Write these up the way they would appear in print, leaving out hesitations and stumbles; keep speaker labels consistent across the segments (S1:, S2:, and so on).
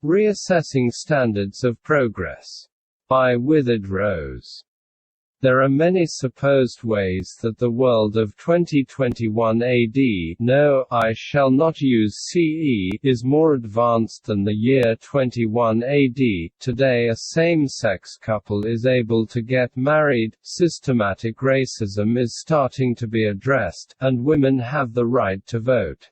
S1: Reassessing Standards of Progress. By Withered Rose. There are many supposed ways that the world of 2021 AD, no, I shall not use CE, is more advanced than the year 21 AD. Today a same-sex couple is able to get married, systematic racism is starting to be addressed, and women have the right to vote.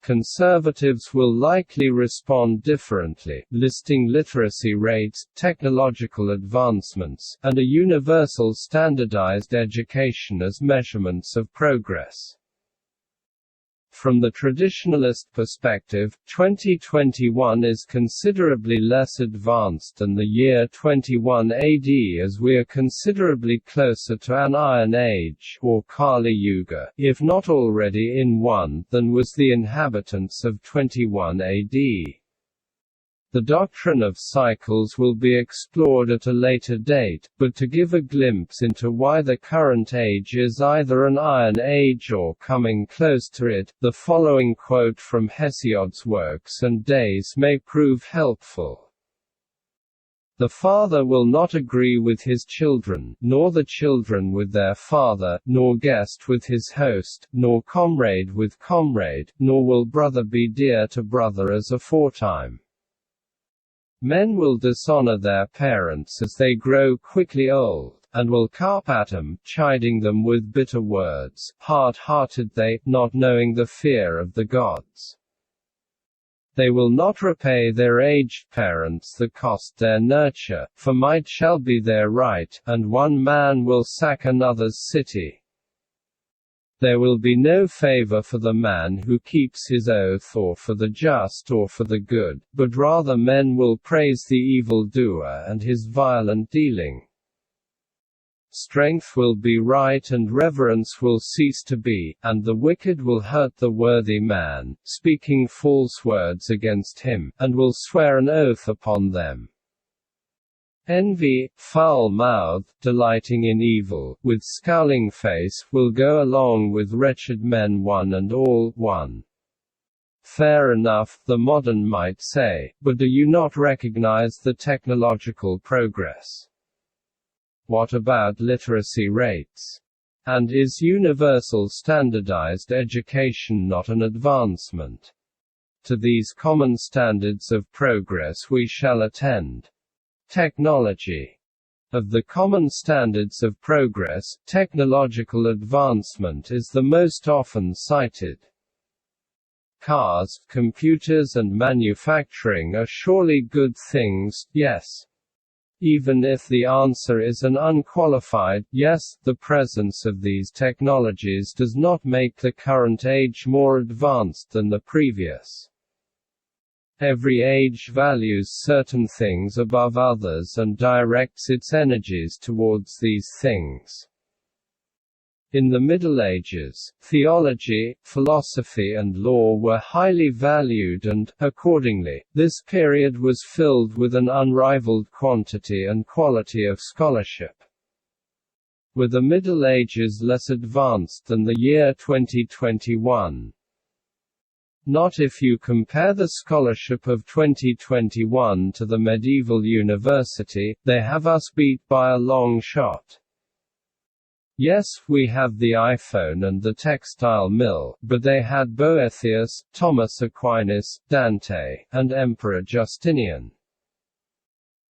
S1: Conservatives will likely respond differently, listing literacy rates, technological advancements, and a universal standardized education as measurements of progress. From the traditionalist perspective, 2021 is considerably less advanced than the year 21 AD, as we are considerably closer to an Iron Age, or Kali Yuga, if not already in one, than was the inhabitants of 21 AD. The doctrine of cycles will be explored at a later date, but to give a glimpse into why the current age is either an Iron Age or coming close to it, the following quote from Hesiod's Works and Days may prove helpful. The father will not agree with his children, nor the children with their father, nor guest with his host, nor comrade with comrade, nor will brother be dear to brother as aforetime. Men will dishonor their parents as they grow quickly old, and will carp at them, chiding them with bitter words, hard-hearted they, not knowing the fear of the gods. They will not repay their aged parents that cost their nurture, for might shall be their right, and one man will sack another's city. There will be no favor for the man who keeps his oath, or for the just, or for the good, but rather men will praise the evildoer and his violent dealing. Strength will be right and reverence will cease to be, and the wicked will hurt the worthy man, speaking false words against him, and will swear an oath upon them. Envy, foul-mouthed, delighting in evil, with scowling face, will go along with wretched men one and all, one. Fair enough, the modern might say, but do you not recognize the technological progress? What about literacy rates? And is universal standardized education not an advancement? To these common standards of progress we shall attend. Technology. Of the common standards of progress, technological advancement is the most often cited. Cars, computers and manufacturing are surely good things, yes. Even if the answer is an unqualified yes, the presence of these technologies does not make the current age more advanced than the previous. Every age values certain things above others and directs its energies towards these things. In the Middle Ages, theology, philosophy and law were highly valued and, accordingly, this period was filled with an unrivaled quantity and quality of scholarship. Were the Middle Ages less advanced than the year 2021? Not if you compare the scholarship of 2021 to the medieval university, they have us beat by a long shot. Yes, we have the iPhone and the textile mill, but they had Boethius, Thomas Aquinas, Dante, and Emperor Justinian.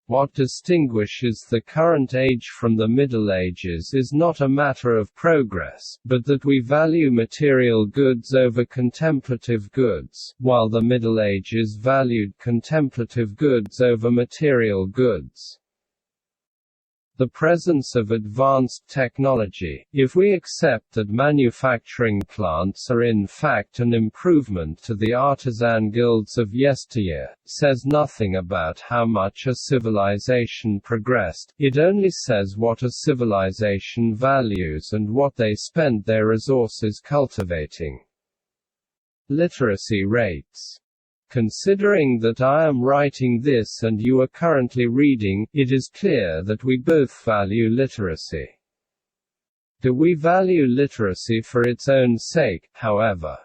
S1: What distinguishes the current age from the Middle Ages is not a matter of progress, but that we value material goods over contemplative goods, while the Middle Ages valued contemplative goods over material goods. The presence of advanced technology, if we accept that manufacturing plants are in fact an improvement to the artisan guilds of yesteryear, says nothing about how much a civilization progressed, it only says what a civilization values and what they spend their resources cultivating. Literacy rates. Considering that I am writing this and you are currently reading, it is clear that we both value literacy. Do we value literacy for its own sake, however?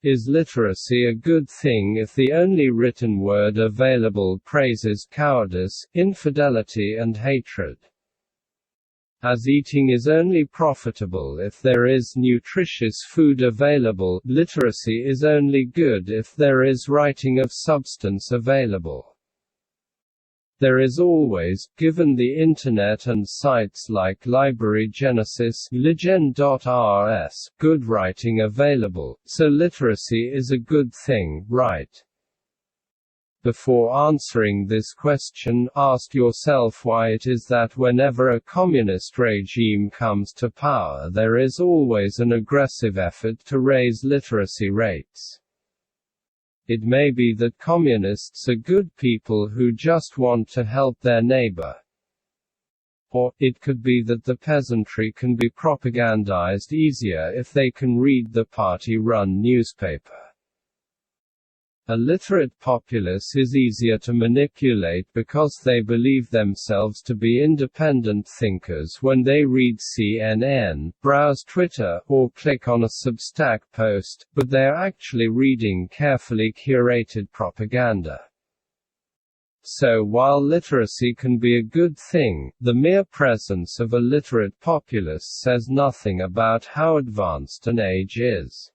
S1: Is literacy a good thing if the only written word available praises cowardice, infidelity and hatred? As eating is only profitable if there is nutritious food available, literacy is only good if there is writing of substance available. There is always, given the Internet and sites like Library Genesis, Ligen.rs, good writing available, so literacy is a good thing, right? Before answering this question, ask yourself why it is that whenever a communist regime comes to power there is always an aggressive effort to raise literacy rates. It may be that communists are good people who just want to help their neighbor. Or, it could be that the peasantry can be propagandized easier if they can read the party-run newspaper. A literate populace is easier to manipulate because they believe themselves to be independent thinkers when they read CNN, browse Twitter, or click on a Substack post, but they are actually reading carefully curated propaganda. So while literacy can be a good thing, the mere presence of a literate populace says nothing about how advanced an age is.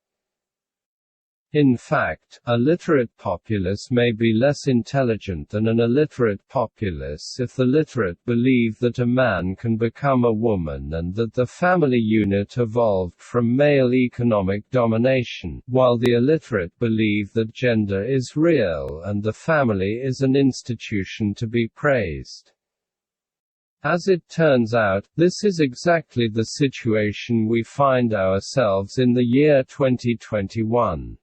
S1: In fact, a literate populace may be less intelligent than an illiterate populace if the literate believe that a man can become a woman and that the family unit evolved from male economic domination, while the illiterate believe that gender is real and the family is an institution to be praised. As it turns out, this is exactly the situation we find ourselves in the year 2021.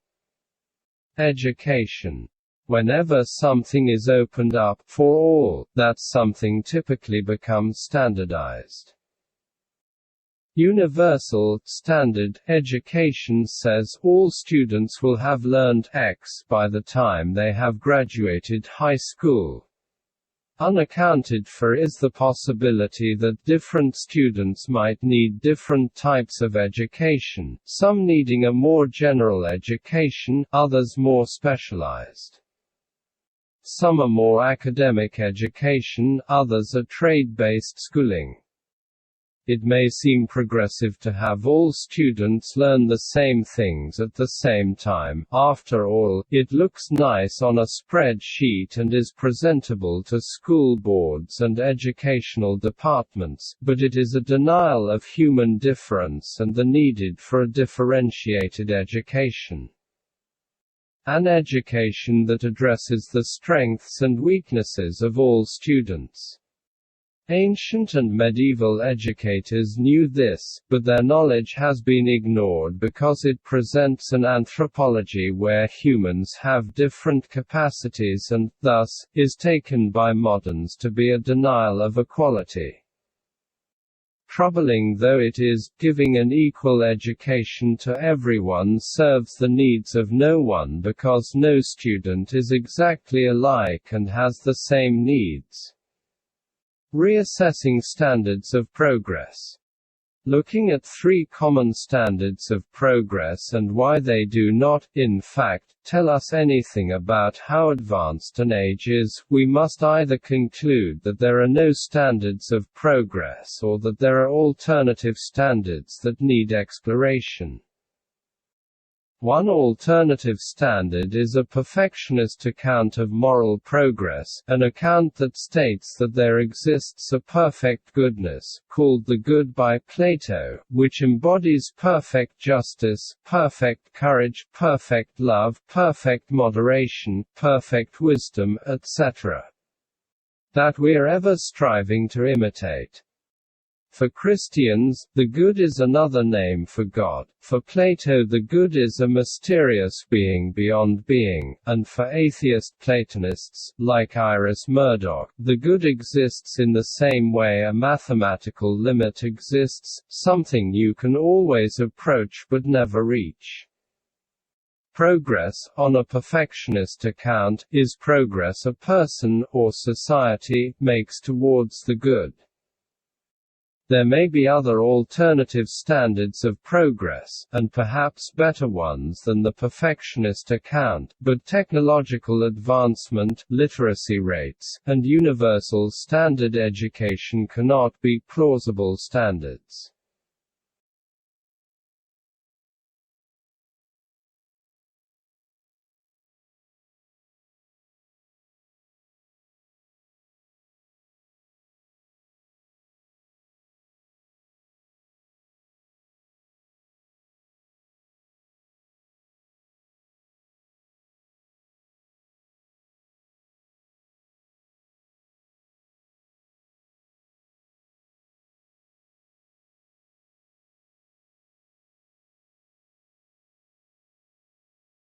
S1: Education. Whenever something is opened up for all, that something typically becomes standardized. Universal, standard, education says all students will have learned X by the time they have graduated high school. Unaccounted for is the possibility that different students might need different types of education, some needing a more general education, others more specialized. Some are more academic education, others are trade-based schooling. It may seem progressive to have all students learn the same things at the same time. After all, it looks nice on a spreadsheet and is presentable to school boards and educational departments, but it is a denial of human difference and the need for a differentiated education. An education that addresses the strengths and weaknesses of all students. Ancient and medieval educators knew this, but their knowledge has been ignored because it presents an anthropology where humans have different capacities and, thus, is taken by moderns to be a denial of equality. Troubling though it is, giving an equal education to everyone serves the needs of no one because no student is exactly alike and has the same needs. Reassessing standards of progress. Looking at 3 common standards of progress and why they do not, in fact, tell us anything about how advanced an age is, we must either conclude that there are no standards of progress or that there are alternative standards that need exploration. One alternative standard is a perfectionist account of moral progress, an account that states that there exists a perfect goodness, called the Good by Plato, which embodies perfect justice, perfect courage, perfect love, perfect moderation, perfect wisdom, etc. that we are ever striving to imitate. For Christians, the good is another name for God, for Plato the good is a mysterious being beyond being, and for atheist Platonists, like Iris Murdoch, the good exists in the same way a mathematical limit exists, something you can always approach but never reach. Progress, on a perfectionist account, is progress a person, or society, makes towards the good. There may be other alternative standards of progress, and perhaps better ones than the perfectionist account, but technological advancement, literacy rates, and universal standard education cannot be plausible standards.